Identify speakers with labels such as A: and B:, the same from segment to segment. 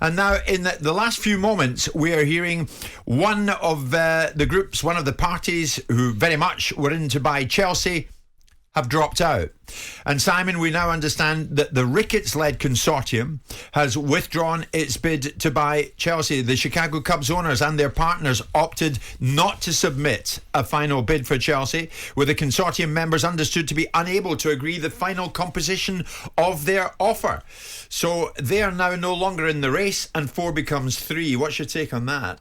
A: And now, in the last few moments, we are hearing one of the groups, one of the parties who very much were in to buy Chelsea, have dropped out. And Simon, we now understand that the Ricketts-led consortium has withdrawn its bid to buy Chelsea. The Chicago Cubs owners and their partners opted not to submit a final bid for Chelsea, with the consortium members understood to be unable to agree the final composition of their offer. So they are now no longer in the race, and 4 becomes 3. What's your take on that?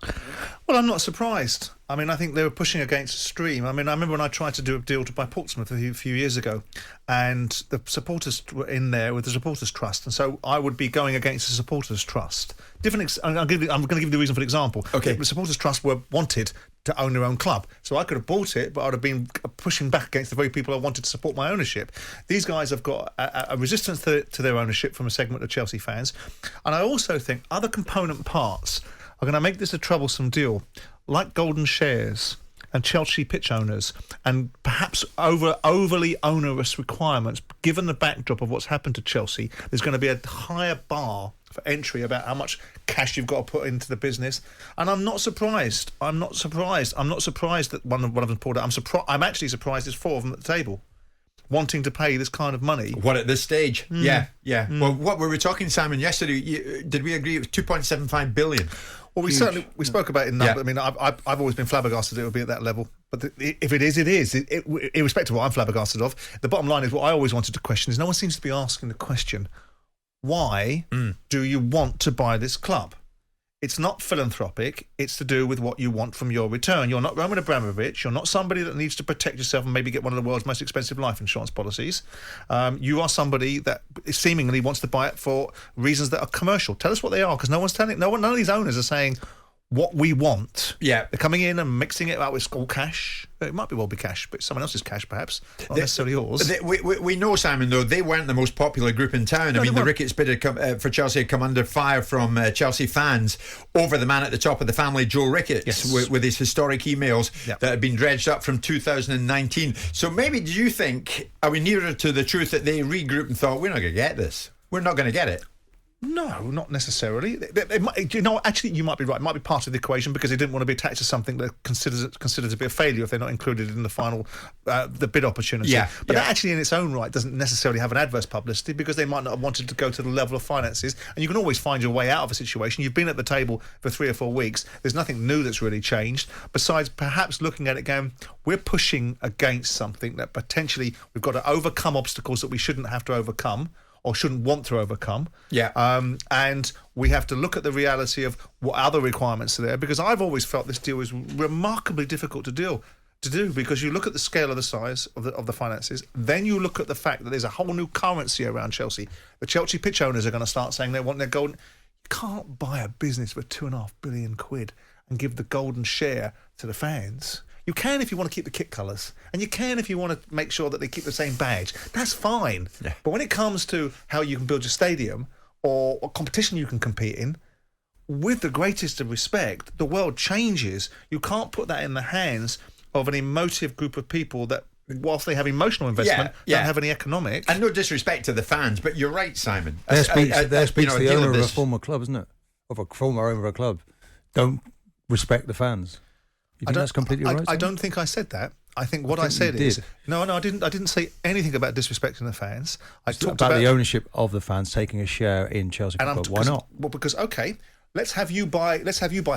B: Well, I'm not surprised. I mean, I think they were pushing against the stream. I mean, I remember when I tried to do a deal to buy Portsmouth a few years ago, and the supporters were in there with the supporters trust, and so I would be going against the supporters trust. I'm going to give you the reason for the example.
A: Okay.
B: The supporters trust were wanted to own their own club, so I could have bought it, but I'd have been pushing back against the very people I wanted to support my ownership. These guys have got a resistance to their ownership from a segment of Chelsea fans, and I also think other component parts are going to make this a troublesome deal, like golden shares and Chelsea pitch owners, and perhaps overly onerous requirements. Given the backdrop of what's happened to Chelsea, there's going to be a higher bar for entry about how much cash you've got to put into the business. And I'm not surprised. I'm not surprised that one of them pulled out. I'm actually surprised there's 4 of them at the table wanting to pay this kind of money.
A: What, at this stage? Yeah. Well, what were we talking, Simon, yesterday? Did we agree it was 2.75 billion?
B: Well, we spoke about it in number. Yeah. I mean, I've always been flabbergasted it would be at that level. But if it is, it is. Irrespective of what I'm flabbergasted of, the bottom line is what I always wanted to question is no one seems to be asking the question, why do you want to buy this club? It's not philanthropic. It's to do with what you want from your return. You're not Roman Abramovich. You're not somebody that needs to protect yourself and maybe get one of the world's most expensive life insurance policies. You are somebody that seemingly wants to buy it for reasons that are commercial. Tell us what they are, because none of these owners are saying what we want.
A: Yeah.
B: They're coming in and mixing it out with all cash. It might be cash, but someone else's cash, perhaps. Not necessarily yours.
A: We know, Simon, though, they weren't the most popular group in town. I mean, the Ricketts bid for Chelsea had come under fire from Chelsea fans over the man at the top of the family, Joe Ricketts, with his historic emails that had been dredged up from 2019. So maybe, do you think, are we nearer to the truth that they regrouped and thought, we're not going to get this? We're not going to get it?
B: No, not necessarily. Actually, you might be right. It might be part of the equation because they didn't want to be attached to something that considered to be a failure if they're not included in the final, the bid opportunity. But that actually in its own right doesn't necessarily have an adverse publicity because they might not have wanted to go to the level of finances. And you can always find your way out of a situation. You've been at the table for 3 or 4 weeks. There's nothing new that's really changed besides perhaps looking at it going, we're pushing against something that potentially we've got to overcome obstacles that we shouldn't have to overcome or shouldn't want to overcome. And we have to look at the reality of what other requirements are there, because I've always felt this deal is remarkably difficult to do because you look at the scale of the size of the finances, then you look at the fact that there's a whole new currency around Chelsea. The Chelsea pitch owners are going to start saying they want their golden. You can't buy a business for £2.5 billion and give the golden share to the fans. You can if you want to keep the kit colours, and you can if you want to make sure that they keep the same badge. That's fine. Yeah. But when it comes to how you can build your stadium or what competition you can compete in, with the greatest of respect, the world changes. You can't put that in the hands of an emotive group of people that, whilst they have emotional investment, don't have any economic.
A: And no disrespect to the fans, but you're right, Simon.
C: There speaks the owner of a former club, isn't it? Of a former owner of a club. Don't respect the fans. You think that's completely right?
B: I don't think I said that. I think what I said is no, I didn't say anything about disrespecting the fans. I talked about
C: the ownership of the fans taking a share in Chelsea Football. Why not?
B: Well, because let's have you buy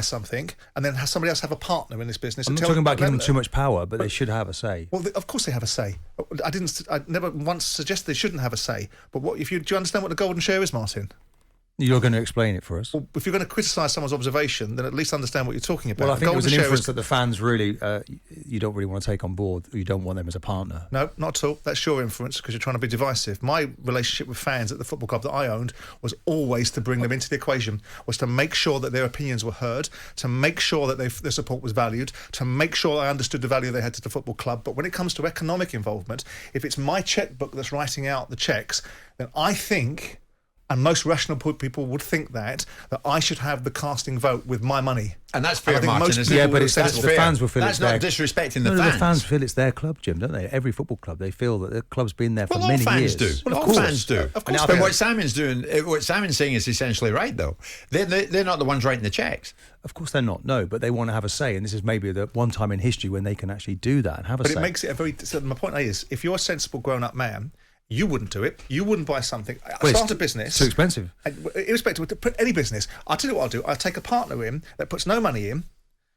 B: something, and then have somebody else have a partner in this business.
C: I'm not talking about giving them too much power, but they should have a say.
B: Well, of course they have a say. I never once suggested they shouldn't have a say. But do you understand what the golden share is, Martin?
C: You're going to explain it for us. Well,
B: if you're going to criticise someone's observation, then at least understand what you're talking about.
C: Well, I think it was an inference that the fans really, you don't really want to take on board. You don't want them as a partner.
B: No, not at all. That's your inference because you're trying to be divisive. My relationship with fans at the football club that I owned was always to bring them into the equation, was to make sure that their opinions were heard, to make sure that their support was valued, to make sure I understood the value they had to the football club. But when it comes to economic involvement, if it's my checkbook that's writing out the checks, then I think And most rational people would think that I should have the casting vote with my money.
A: And that's fair, Martin,
B: most
A: isn't it?
C: Yeah, but
A: that's
C: the
A: fair.
C: fans will feel
A: that's
C: it's
A: not
C: their,
A: disrespecting
C: no,
A: the fans.
C: The fans feel it's their club, Jim, don't they? Every football club, they feel that the club's been there for
A: Well,
C: many
A: all fans
C: years.
A: do.
C: Well,
A: all fans do.
B: Of course.
A: But what Simon's saying is essentially right, though. They're not the ones writing the checks.
C: Of course they're not, no, but they want to have a say, and this is maybe the one time in history when they can actually do that and have a say.
B: But it makes it a very... So my point is, if you're a sensible grown-up man, you wouldn't do it. You wouldn't buy something. Start a business.
C: It's too expensive.
B: Irrespective of any business. I'll tell you what I'll do. I'll take a partner in that puts no money in,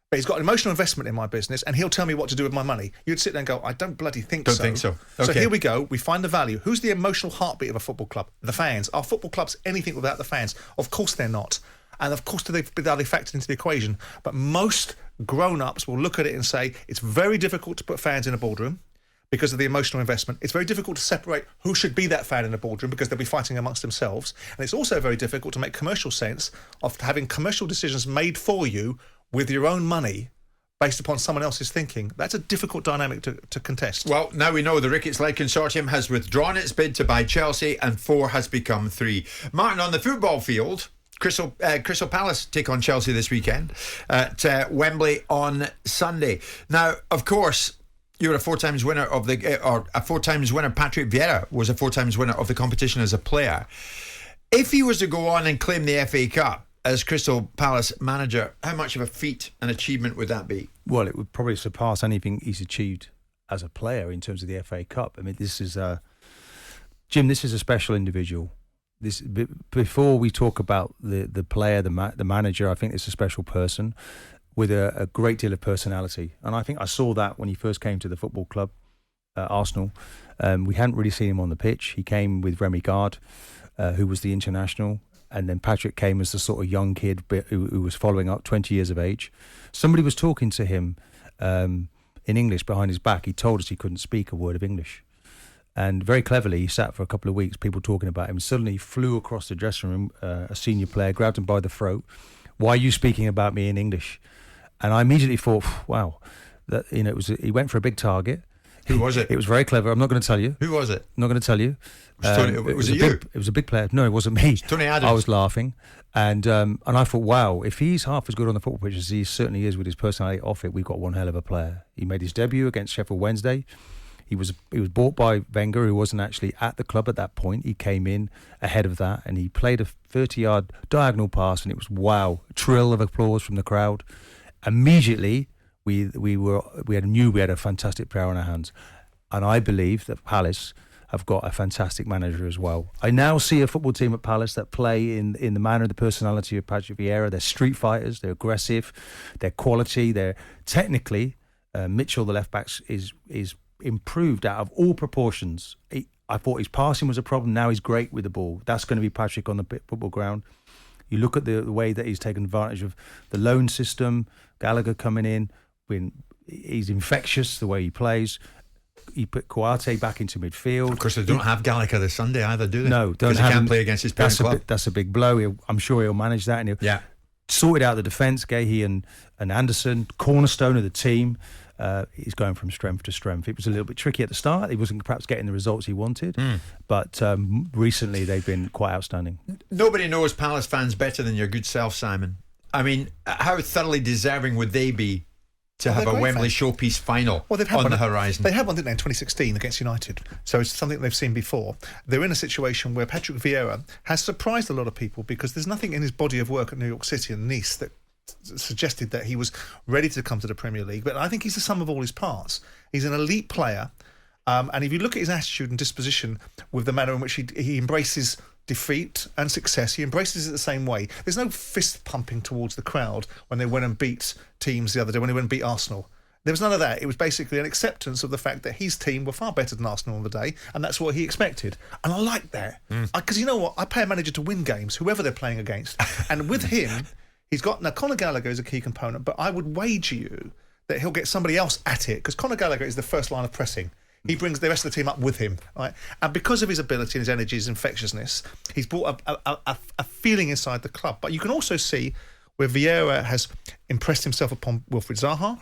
B: but he's got an emotional investment in my business, and he'll tell me what to do with my money. You'd sit there and go, I don't bloody think so.
A: Don't think so.
B: So
A: Okay.
B: here we go. We find the value. Who's the emotional heartbeat of a football club? The fans. Are football clubs anything without the fans? Of course they're not. And of course are they factored into the equation. But most grown-ups will look at it and say, it's very difficult to put fans in a boardroom because of the emotional investment. It's very difficult to separate who should be that fan in a boardroom because they'll be fighting amongst themselves. And it's also very difficult to make commercial sense of having commercial decisions made for you with your own money based upon someone else's thinking. That's a difficult dynamic to contest.
A: Well, now we know the Ricketts-led consortium has withdrawn its bid to buy Chelsea, and 4 has become 3. Martin, on the football field, Crystal Palace take on Chelsea this weekend at Wembley on Sunday. Now, of course, you're a 4 times winner of a 4 times winner. Patrick Vieira was a 4 times winner of the competition as a player. If he was to go on and claim the FA Cup as Crystal Palace manager, how much of a feat and achievement would that be?
C: Well, it would probably surpass anything he's achieved as a player in terms of the FA Cup. I mean, this is Jim. This is a special individual. Before we talk about the player, the manager, I think it's a special person with a great deal of personality, and I think I saw that when he first came to the football club, Arsenal. We hadn't really seen him on the pitch. He came with Remy Gard, who was the international, and then Patrick came as the sort of young kid who was following up, 20 years of age. Somebody was talking to him in English behind his back. He told us he couldn't speak a word of English. And very cleverly, he sat for a couple of weeks, people talking about him. Suddenly, he flew across the dressing room, a senior player, grabbed him by the throat. Why are you speaking about me in English? And I immediately thought, wow, that he went for a big target.
A: Who was it?
C: It was very clever. I'm not going to tell you.
A: Who was it?
C: I'm not going to tell you.
A: Was it you?
C: It was a big player. No, it wasn't me.
A: Tony Adams.
C: I was laughing, and I thought, wow, if he's half as good on the football pitch as he certainly is with his personality off it, we've got one hell of a player. He made his debut against Sheffield Wednesday. He was bought by Wenger, who wasn't actually at the club at that point. He came in ahead of that, and he played a 30-yard diagonal pass, and it was wow, trill of applause from the crowd. Immediately, we knew we had a fantastic player on our hands, and I believe that Palace have got a fantastic manager as well. I now see a football team at Palace that play in the manner, the personality of Patrick Vieira. They're street fighters. They're aggressive. They're quality. They're technically Mitchell, the left back, is improved out of all proportions. I thought his passing was a problem. Now he's great with the ball. That's going to be Patrick on the football ground. You look at the way that he's taken advantage of the loan system, Gallagher coming in, when he's infectious the way he plays. He put Kouyaté back into midfield.
A: Of course, they don't have Gallagher this Sunday either, do they?
C: No, don't
A: because he
C: have
A: can't
C: him.
A: play against his parent club.
C: That's a big blow. I'm sure he'll manage that, and he'll sorted out the defence. Gahey and Anderson, cornerstone of the team. He's going from strength to strength. It was a little bit tricky at the start. He wasn't perhaps getting the results he wanted, but recently they've been quite outstanding.
A: Nobody knows Palace fans better than your good self, Simon. I mean, how thoroughly deserving would they be to have a Wembley showpiece final on the horizon?
B: They had one, didn't they, in 2016 against United. So it's something they've seen before. They're in a situation where Patrick Vieira has surprised a lot of people because there's nothing in his body of work at New York City and Nice that suggested that he was ready to come to the Premier League. But I think he's the sum of all his parts. He's an elite player. And if you look at his attitude and disposition with the manner in which he embraces defeat and success, he embraces it the same way. There's no fist pumping towards the crowd when they went and beat teams the other day, when they went and beat Arsenal. There was none of that. It was basically an acceptance of the fact that his team were far better than Arsenal on the day, and that's what he expected. And I like that. Because you know what? I pay a manager to win games, whoever they're playing against. And with him, he's got... Now, Conor Gallagher is a key component, but I would wager you that he'll get somebody else at it, because Conor Gallagher is the first line of pressing. He brings the rest of the team up with him, right? And because of his ability and his energy, his infectiousness, he's brought a feeling inside the club. But you can also see where Vieira has impressed himself upon Wilfried Zaha.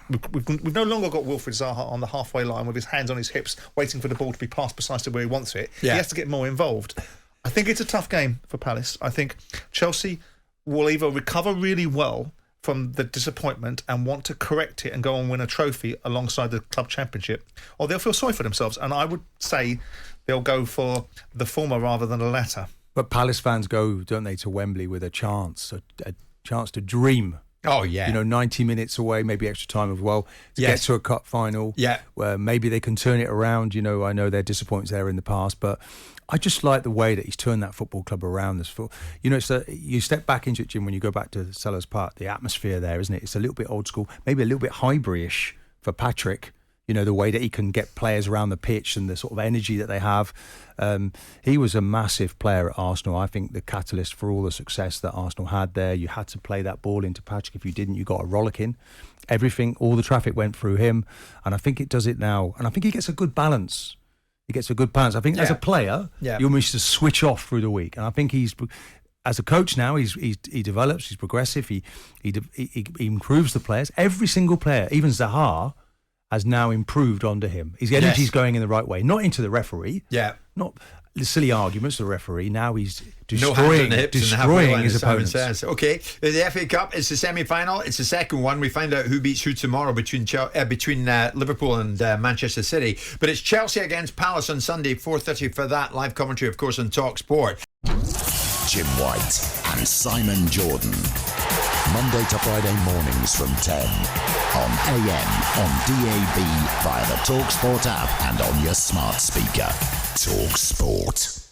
B: We've no longer got Wilfried Zaha on the halfway line with his hands on his hips, waiting for the ball to be passed precisely where he wants it. Yeah. He has to get more involved. I think it's a tough game for Palace. I think Chelsea will either recover really well from the disappointment and want to correct it and go and win a trophy alongside the club championship, or they'll feel sorry for themselves. And I would say they'll go for the former rather than the latter.
C: But Palace fans go, don't they, to Wembley with a chance to dream.
A: Oh, yeah.
C: 90 minutes away, maybe extra time as well, to get to a cup final.
A: Yeah.
C: Where maybe they can turn it around. I know they're disappointed there in the past, but I just like the way that he's turned that football club around. You step back into it, Jim, when you go back to Sellers Park, the atmosphere there, isn't it? It's a little bit old school, maybe a little bit Highbury-ish for Patrick. The way that he can get players around the pitch and the sort of energy that they have. He was a massive player at Arsenal. I think the catalyst for all the success that Arsenal had there. You had to play that ball into Patrick. If you didn't, you got a rollicking. Everything, all the traffic went through him. And I think it does it now. And I think he gets a good balance. I think as a player, you almost just switch off through the week. And I think as a coach now, he develops, he's progressive, he improves the players. Every single player, even Zaha, has now improved under him. His energy's going in the right way, not into the referee.
A: Yeah.
C: Not the silly arguments to the referee. Now he's
A: destroying
C: his opponents.
A: Says. Okay, the FA Cup is the semi-final. It's the second one. We find out who beats who tomorrow between Liverpool and Manchester City. But it's Chelsea against Palace on Sunday, 4:30 for that. Live commentary, of course, on talkSPORT.
D: Jim White and Simon Jordan. Monday to Friday mornings from 10 on AM, on DAB, via the talkSPORT app and on your smart speaker. talkSPORT.